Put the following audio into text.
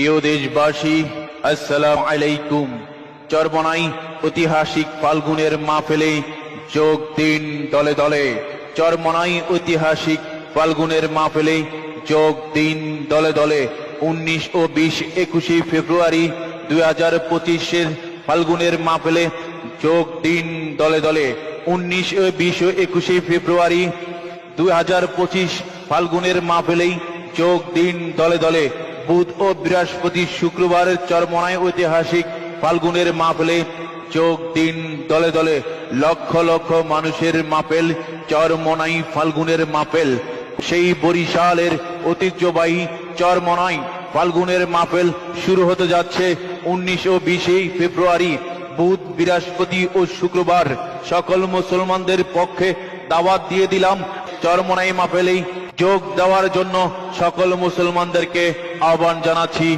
প্রিয় দেশবাসী, আসসালামু আলাইকুম। চরমোনাই ঐতিহাসিক ফাল্গুনের মাহফিলে যোগ দিন দলে দলে। চরমোনাই ঐতিহাসিক ফাল্গুনের মাহফিলে যোগ দিন দলে দলে। 19 ও 20 21 ফেব্রুয়ারি 2025 ফাল্গুনের মাহফিলে যোগ দিন দলে দলে। 19 ও 20 ও 21 ফেব্রুয়ারি 2025 ফাল্গুনের মাহফিলে যোগ দিন দলে দলে। বুধ ও বৃহস্পতি শুক্রবারের চরমোনাই ঐতিহাসিক ফাল্গুনের মাহফিলে যোগ দিন দলে দলে। লক্ষ লক্ষ মানুষের মাহফিল চরমোনাই ফাল্গুনের মাহফিল। সেই বরিশালের ঐতিহ্যবাহী চরমোনাই ফাল্গুনের মাহফিল শুরু হতে যাচ্ছে 19 ও 20 ফেব্রুয়ারি। বুধ বৃহস্পতি ও শুক্রবার সকল মুসলমানদের পক্ষে দাওয়াত দিয়ে দিলাম চরমোনাই মাহফিলে যোগ দেওয়ার জন্য সকল মুসলমানদেরকে আহ্বান জানাচ্ছি।